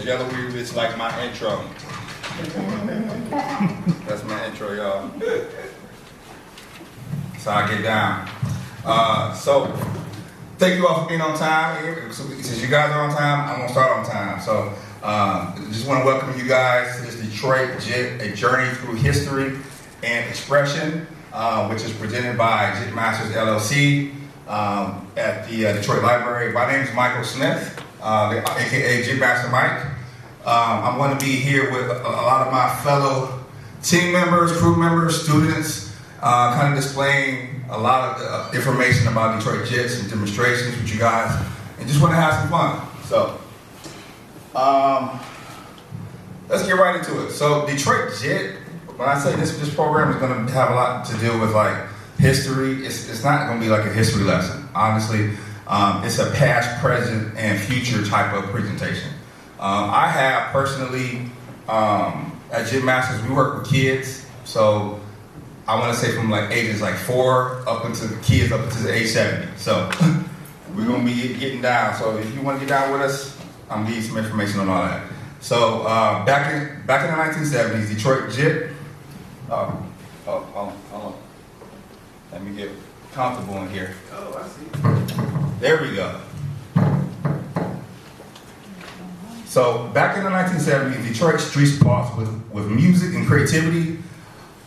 Jello Wheel is like my intro. That's my intro, y'all. So I get down. So thank you all for being on time. Since you guys are on time, I'm gonna start on time. So just want to welcome you guys to this Detroit JIT, a journey through history and expression, which is presented by JIT Masters LLC at the Detroit Library. My name is Michael Smith, aka JIT Master Mike. I'm going to be here with a lot of my fellow team members, crew members, students, kind of displaying a lot of information about Detroit JITs and demonstrations with you guys, and just want to have some fun. So, let's get right into it. So, Detroit JIT, when I say this program is going to have a lot to do with like history, it's not going to be like a history lesson. Honestly, it's a past, present, and future type of presentation. I have personally, at JIT Masters, we work with kids, so I want to say from like ages like 4 up into the kids up into the age 70. So we're going to be getting down. So if you want to get down with us, I'm giving you some information on all that. So back in the 1970s, Detroit JIT. Hold on. Let me get comfortable in here. Oh, I see. There we go. So back in the 1970s, Detroit streets pulsed with music and creativity.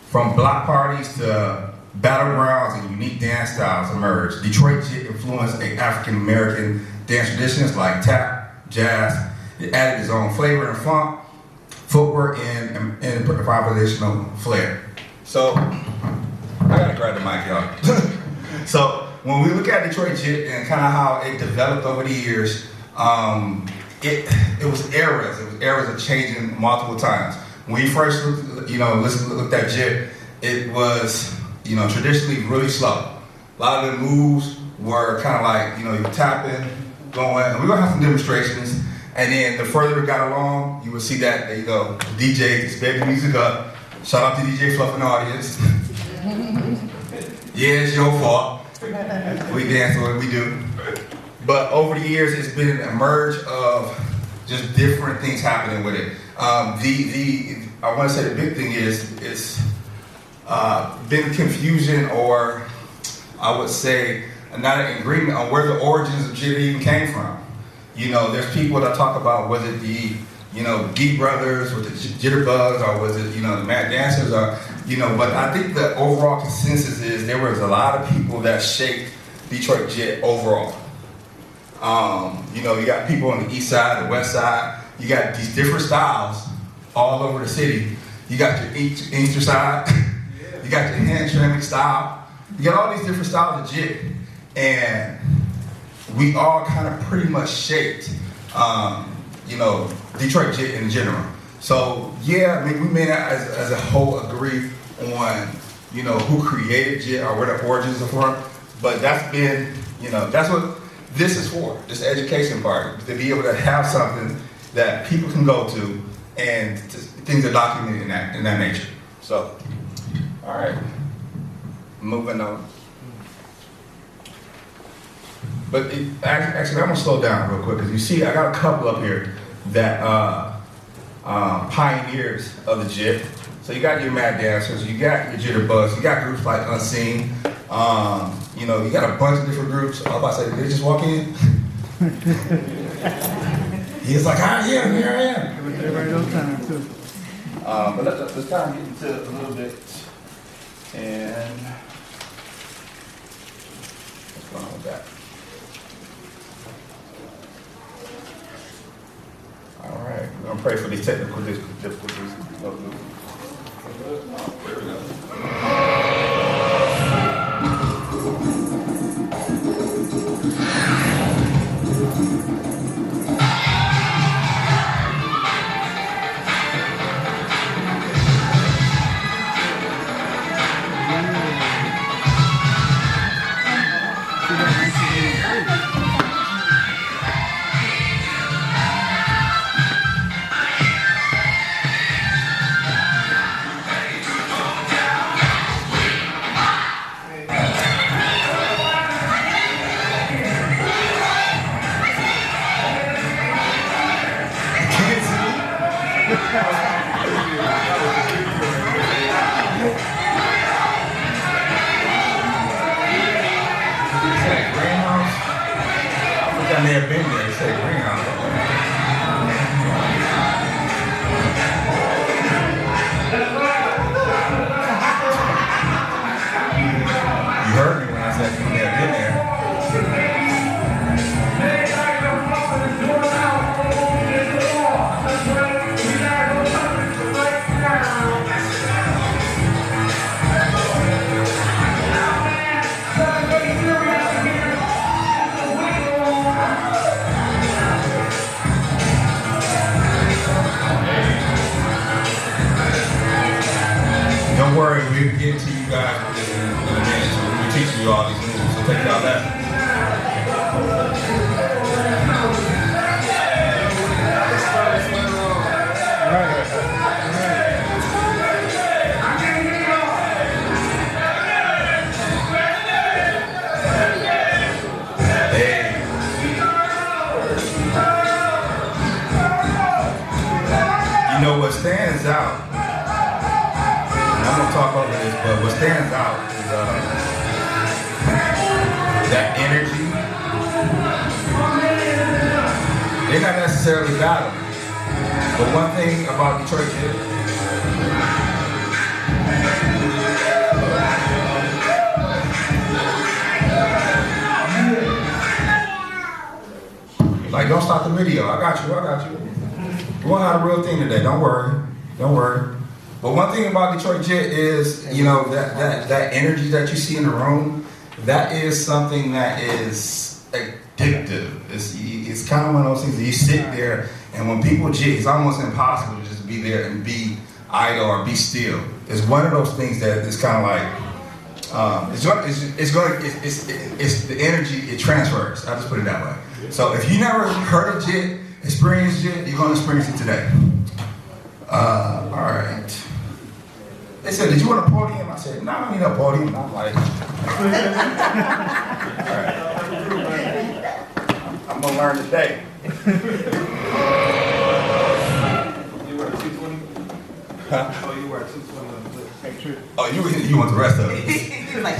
From block parties to battlegrounds and unique dance styles emerged. Detroit JIT influenced African American dance traditions like tap, jazz. It added its own flavor and funk, footwork, and improvisational flair. So I gotta grab the mic, y'all. So when we look at Detroit JIT and kind of how it developed over the years, it was eras. It was eras of changing multiple times. When we first looked at JIT, it was, traditionally really slow. A lot of the moves were kind of like, you tapping, going, and we're gonna have some demonstrations. And then the further it got along, you would see that, there you go, DJ to sped the music up. Shout out to DJ Fluff in the audience. Yeah, it's your fault. We dance the way we do. But over the years, it's been a merge of just different things happening with it. I want to say the big thing is it's been confusion, or I would say not an agreement on where the origins of JIT even came from. There's people that talk about was it the Geek Brothers with the Jitterbugs, or was it the Mad Dancers, or But I think the overall consensus is there was a lot of people that shaped Detroit JIT overall. You got people on the east side, the west side. You got these different styles all over the city. You got your Inkster side. You got your hand ceramic style. You got all these different styles of JIT. And we all kind of pretty much shaped, Detroit JIT in general. So yeah, we may not as a whole agree on, who created JIT or where the origins are from, but that's been, that's what this is for, this education part, to be able to have something that people can go to and things are documented in that nature. So, all right, moving on. But actually, I'm gonna slow down real quick because you see, I got a couple up here that pioneers of the JIT. So you got your Mad Dancers, you got your Jitterbugs, you got groups like Unseen. You got a bunch of different groups. I was about to say, did they just walk in? He's like, here I am. They're right on time too. But let's kind of get into it a little bit. And what's going on with that? All right, we're gonna pray for these technical difficulties. There we go. I may have been there. They say greenhouse. You heard me when I said you may have been there. Don't worry, we'll get to you guys with this in a minute. So we'll be teaching you all these moves. So take y'all that. You know what stands out, and I'm gonna talk over this, but what stands out is that energy. They're not necessarily battling, but one thing about Detroit is, like, don't stop the video. I got you. We're gonna have a real thing today. Don't worry. But one thing about Detroit Jet is, you know, that energy that you see in the room, that is something that is addictive. It's kind of one of those things that you sit there, and when people jet, it's almost impossible to just be there and be idle or be still. It's one of those things that is kind of like, it's the energy, it transfers. I'll just put it that way. So if you never heard of Jet, experienced Jet, you're going to experience it today. All right. They said, did you want a podium? I said, no, I don't need a podium. I'm like, all right. I'm going to learn today. You wear 220? Huh? Oh, you wear 220 on the lip. Hey, true. Oh, you want the rest of it. He was like,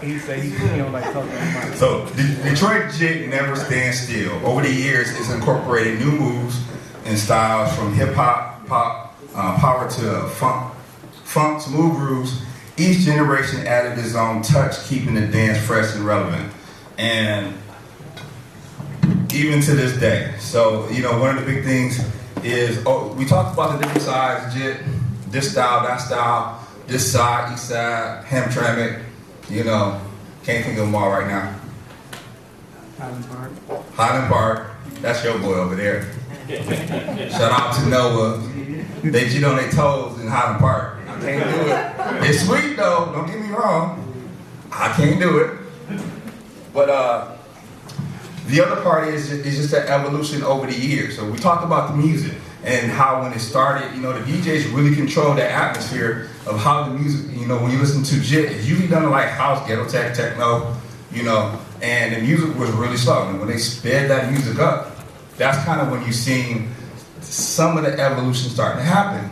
He said he don't like talking about it. So, Detroit Jet never stands still. Over the years, it's incorporated new moves and styles from hip-hop, pop, power to funk, smooth grooves. Each generation added its own touch, keeping the dance fresh and relevant. And even to this day. So, you know, one of the big things is, we talked about the different sides, Jet, this style, that style, this side, east side, Hamtramck, you know, can't think of them all right now. Highland Park, that's your boy over there. Shout out to Noah. They cheat on their toes in Highland Park. I can't do it. It's sweet though, don't get me wrong. I can't do it. But the other part is just that evolution over the years. So we talked about the music and how when it started, you know, the DJs really control the atmosphere of how the music, you know, when you listen to Jet, it's usually done like house, ghetto tech, techno, you know, and the music was really slow. And when they sped that music up, that's kind of when you seen some of the evolution starting to happen.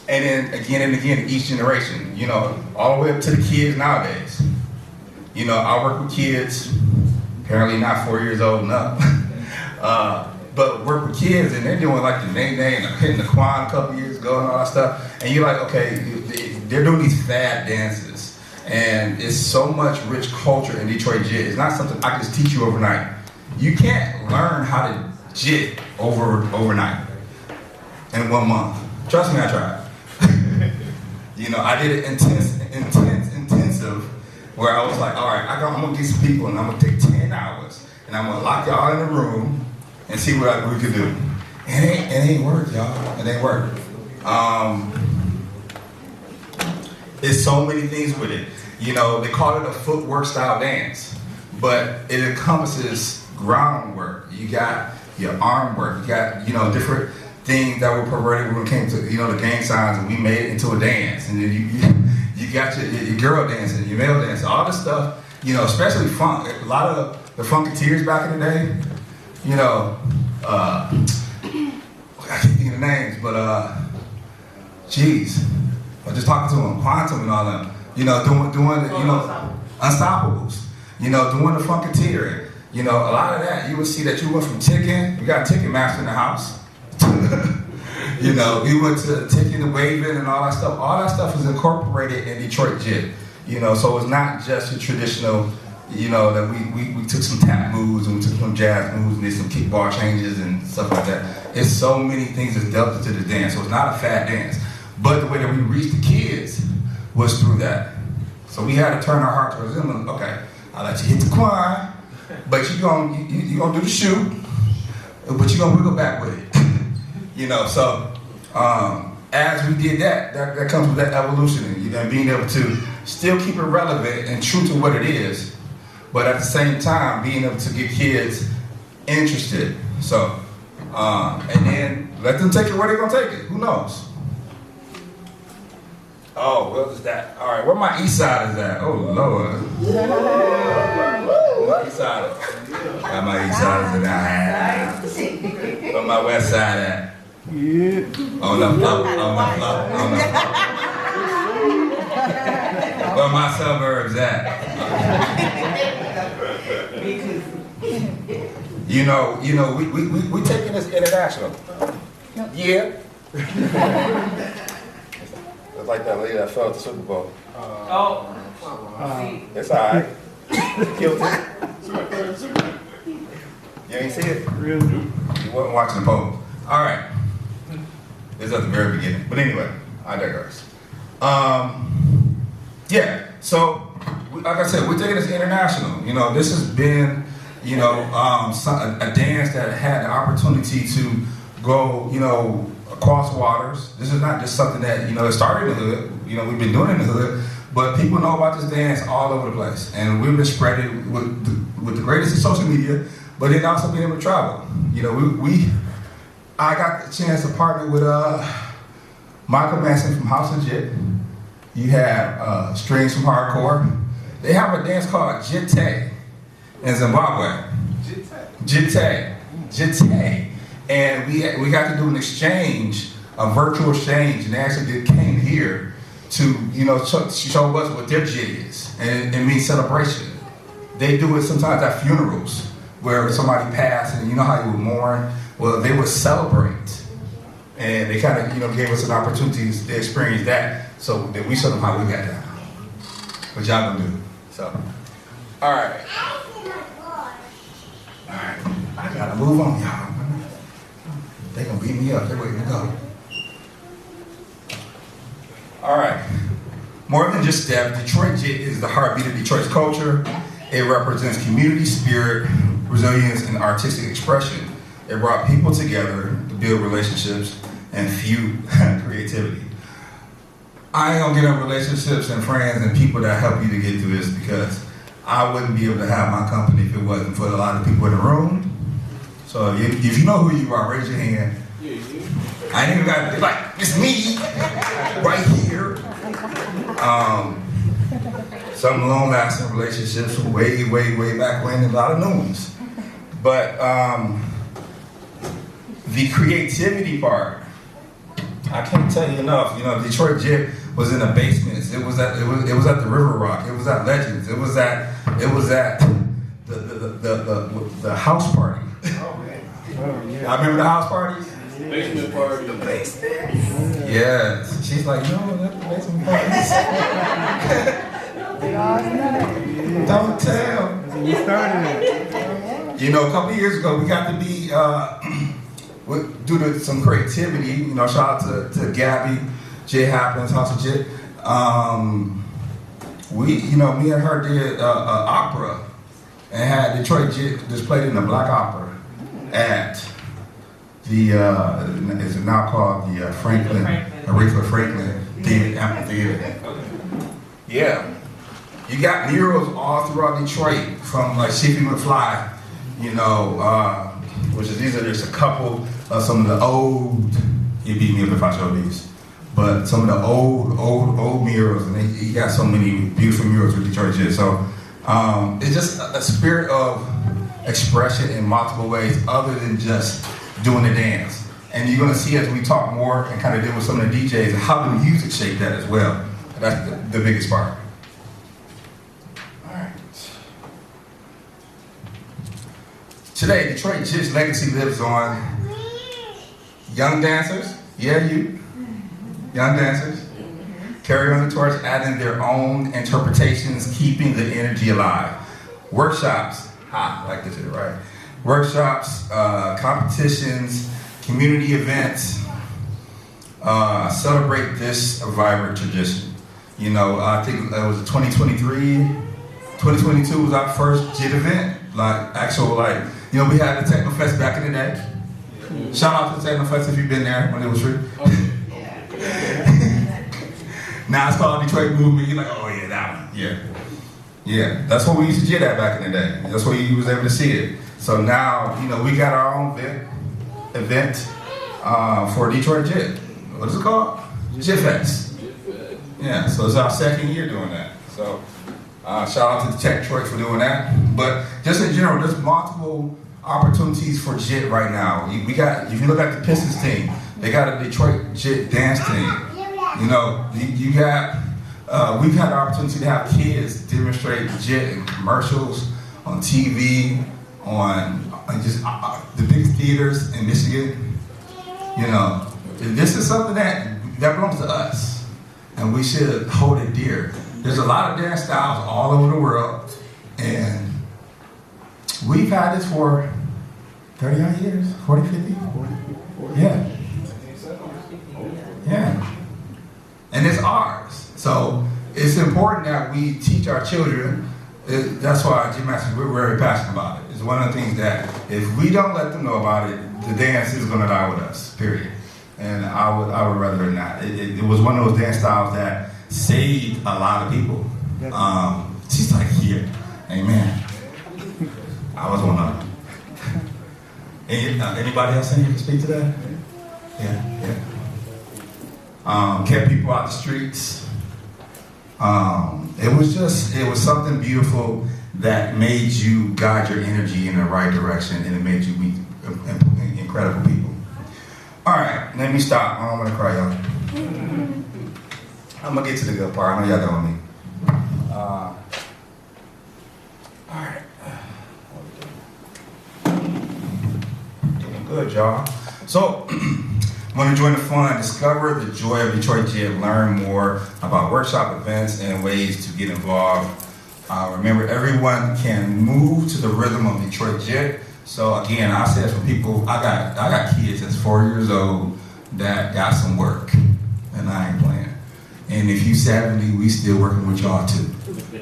And then again and again, each generation, you know, all the way up to the kids nowadays. You know, I work with kids, apparently not 4 years old and up, but work with kids and they're doing like the nay-nay and hitting the quan a couple years ago and all that stuff. And you're like, okay, they're doing these fad dances. And it's so much rich culture in Detroit Jet. It's not something I can just teach you overnight. You can't learn how to Jet overnight in 1 month. Trust me, I tried. You know, I did it intensive, where I was like, all right, I'm gonna get some people and I'm gonna take 10 hours and I'm gonna lock y'all in a room and see what we can do. And it ain't work, y'all. It ain't work. There's so many things with it. You know, they call it a footwork style dance, but it encompasses groundwork. You got your arm work. You got, you know, different things that were perverted when it came to, you know, the gang signs, and we made it into a dance. And then you got your girl dancing, your male dancing, all this stuff, you know, especially funk. A lot of the Funketeers back in the day, you know, I can't think of the names, but geez, I was just talking to them, Quantum and all them, you know, doing you know, Unstoppables, you know, doing the Funketeer. You know, a lot of that, you would see that you went from ticking, we got a ticket master in the house. You know, we went to ticking and waving and all that stuff. All that stuff is incorporated in Detroit JIT. You know, so it's not just a traditional, you know, that we took some tap moves and we took some jazz moves and did some kickball changes and stuff like that. It's so many things that's dealt into the dance, so it's not a fad dance. But the way that we reached the kids was through that. So we had to turn our heart towards them and, okay, I'll let you hit the quine, but you're gonna do the shoe, but you're gonna wiggle back with it. You know, so as we did that comes with that evolution and being able to still keep it relevant and true to what it is, but at the same time being able to get kids interested. So, and then let them take it where they're gonna take it. Who knows? Oh, what is that? All right, where my east side is at? Oh Lord. My east side. Got my east side in the where my west side at? Yeah. On the floor. Where my suburbs at? You know, we taking this international. Yeah. It's like that lady that fell at the Super Bowl. It's alright. Killed it. You ain't see it? Really? You wasn't watching the poll. Alright. It's at the very beginning. But anyway, I digress. Yeah, so like I said, we're taking this international. You know, this has been, you know, a dance that had the opportunity to go, you know, across waters. This is not just something that, you know, it started in the hood. You know, we've been doing it in the hood, but people know about this dance all over the place. And we've been spreading with the greatest of social media, but then also being able to travel. You know, I got the chance to partner with Michael Manson from House of Jit. You have Strings from Hardcore. They have a dance called Jite in Zimbabwe. Jite. And we got to do an exchange, a virtual exchange, and they actually came here to, you know, show us what their jit is, and it means celebration. They do it sometimes at funerals where somebody passed, and you know how you would mourn. Well, they would celebrate, and they kind of, you know, gave us an opportunity to experience that, so that we showed them how we got down. What y'all gonna do? So, all right. I gotta move on, y'all. They gonna beat me up. They're waiting to go. All right. More than just step, Detroit JIT is the heartbeat of Detroit's culture. It represents community spirit, resilience, and artistic expression. It brought people together to build relationships and fuel creativity. I ain't gonna get on relationships and friends and people that help you to get through this, because I wouldn't be able to have my company if it wasn't for a lot of people in the room. So if you know who you are, raise your hand. I ain't even got to, like, it's me right here. Some long-lasting relationships from way back when, and a lot of new ones. But the creativity part, I can't tell you enough. You know, Detroit JIT was in the basements. It was at the River Rock. It was at Legends. It was at the house party. Oh, yeah. I remember the house parties. Basement party. The basement. Yeah. She's like, no, not the basement parties. Don't tell. You started it. You know, a couple years ago, we got to be, due to some creativity, you know, shout out to Gabby, J Happens, House of Jit. Me and her did an opera and had Detroit JIT displayed in the Black Opera at the, is it now called the Aretha Franklin Theater, Amphitheater. Yeah. You got murals all throughout Detroit, from like Chiefy McFly, you know, these are just a couple of some of the old, you beat me up if I show these, but some of the old murals, and you got so many beautiful murals with Detroit JIT. So it's just a spirit of expression in multiple ways other than just doing the dance. And you're gonna see as we talk more and kind of deal with some of the DJs, how the music shaped that as well. That's the biggest part. All right. today, Detroit Jit's legacy lives on young dancers, yeah, you, young dancers, carry on the torch, adding their own interpretations, keeping the energy alive. Workshops, I like this, right? Workshops, competitions, community events, celebrate this vibrant tradition. You know, I think it was 2023, 2022 was our first JIT event. Like, actual, like, you know, we had the Technofest back in the day. Shout out to the Technofest if you've been there when it was free. Now it's called Detroit Movement. You're like, oh yeah, that one. Yeah. Yeah, that's what we used to JIT at back in the day. That's where you was able to see it. So now, you know, we got our own event for Detroit JIT. What is it called? JIT Fest. Yeah, so it's our second year doing that. So shout out to the Tech Detroit for doing that. But just in general, there's multiple opportunities for JIT right now. We got, if you look at the Pistons team, they got a Detroit JIT dance team. You know, you got, we've had the opportunity to have kids demonstrate JIT in commercials, on TV, on just the big theaters in Michigan. You know, this is something that belongs to us, and we should hold it dear. There's a lot of dance styles all over the world, and we've had this for 30 odd years, 40, 50? Yeah. Yeah. And it's ours. So it's important that we teach our children. That's why Jim Masters, we're very passionate about it. It's one of the things that if we don't let them know about it, the dance is going to die with us, period. And I would rather not. It was one of those dance styles that saved a lot of people. She's like, yeah, amen. I was one of them. Anybody else in here can speak to that? Yeah. Kept people out the streets. It was something beautiful that made you guide your energy in the right direction, and it made you meet incredible people. All right, let me stop. I don't want to cry, y'all. I'm gonna get to the good part. I know y'all done with me. All right. Doing good, y'all. So, want to join the fun, discover the joy of Detroit JIT, learn more about workshop events and ways to get involved. Remember, everyone can move to the rhythm of Detroit JIT. So again, I said for people, I got kids that's 4 years old that got some work, and I ain't playing. And if you 70, we still working with y'all too.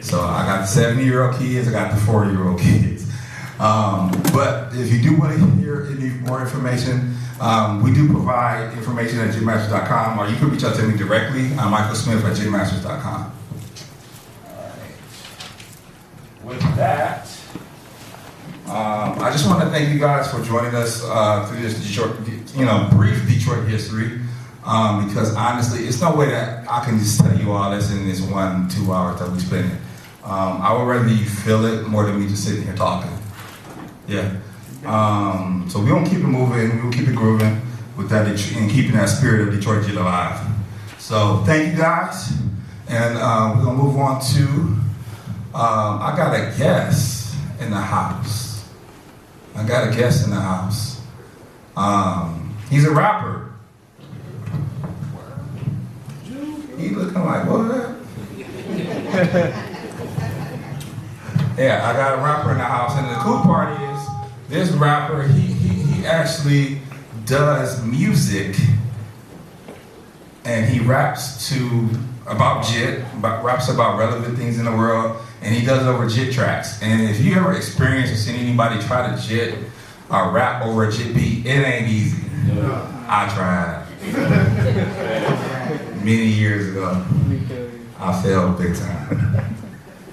So I got the 70-year-old kids, I got the 40-year-old kids. But if you do want to hear any more information, we do provide information at jitmasters.com, or you can reach out to me directly. I'm Michael Smith at jitmasters.com. With that, I just want to thank you guys for joining us through this Detroit, brief Detroit history. Because honestly, it's no way that I can just tell you all this in this 1-2 hours that we spend. I would rather you feel it more than me just sitting here talking. Yeah. So we're gonna keep it moving, we'll keep it grooving with that and keeping that spirit of Detroit JIT alive. So thank you guys, and we're gonna move on to. I got a guest in the house. He's a rapper. He looking like what? Yeah, I got a rapper in the house, and the cool part is this rapper, he actually does music, and he raps about JIT, raps about relevant things in the world, and he does it over JIT tracks. And if you ever experienced or seen anybody try to JIT or rap over a JIT beat, it ain't easy. I tried. Many years ago, I failed big time.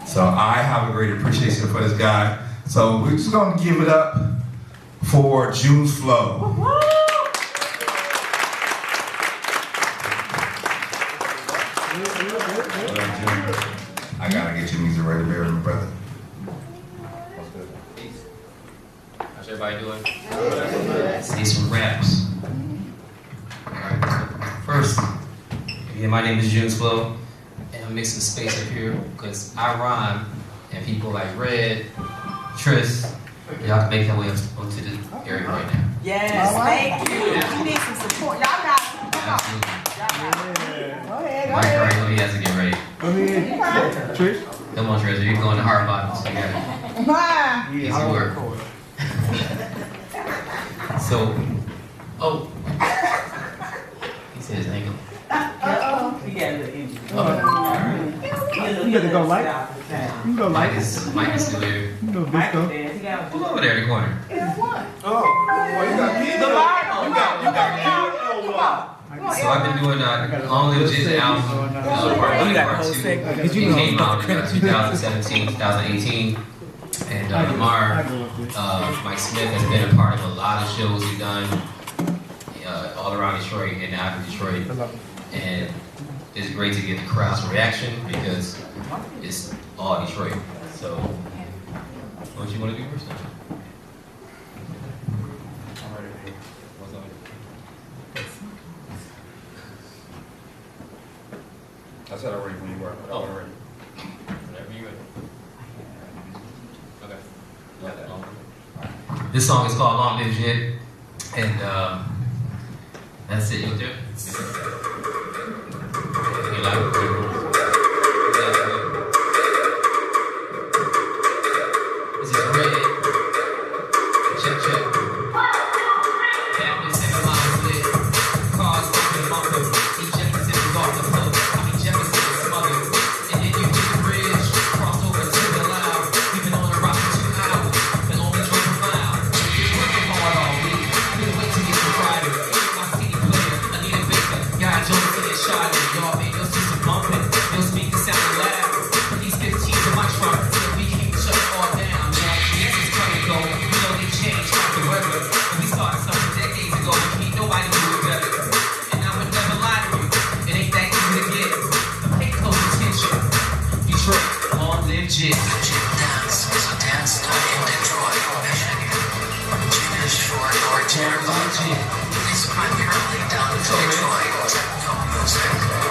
So I have a great appreciation for this guy. So we're just gonna give it up for June's Flow. I gotta get your music ready, Mary, my brother. How's everybody doing? Let's need some raps. Alright, first, again, my name is June's Flow, and I'm mixing space up here because I rhyme, and people like Red, Tris, Y'all can make that way onto the area right now. Yes, All right. thank you. We need some support. Y'all got it. Come on. Absolutely. Go ahead, go Mike ahead. already know he has to get ready. Go ahead. Trish? Come on, Treasure. You're going to hard bottoms. You got it. Come on. Easy work. So, oh. He said his ankle. He got a little injury. You better go light. You go Mike light. is still there. You know, Mike Visco. there. He got Who's over there in the corner? the Bible. Come on. So I've been doing Long Live Jizz album, part 1 and part 2. It came out in 2017, 2018. And Lamar, Mike Smith has been a part of a lot of shows we've done all around Detroit and out of Detroit. And it's great to get the crowd's reaction because it's all Detroit. So, what you want to do first? I said already when you were. Oh. Already. Whenever you're ready. Okay. This song is called Long Live Jit, and that's it. You'll do it. You like it? This is red. Check, check. That was in the line lit. Cars open them up. Each Jefferson was off the hook. I mean Jefferson was smothered. And then you hit the bridge, cross over to the loud. We've been on the rock for 2 hours. Been only drunk a mile. Working hard all week. Couldn't wait to get some Friday. My CD player, Anita Baker. God Jones getting shot at. Y'all made your system bumping. Your speakers sounding loud. Put these 15s in my trunk till we can't shut it all down. Y'all, this is coming go. We know they changed like the weather. When we started something decades ago, can't nobody do it better. And I would never lie to you. It ain't that easy to get. So pay close attention. Detroit, Long Live Jit. Dance is a dance night in Detroit, Michigan. Jit is short for Jitterbug. It's primarily done in Detroit techno music.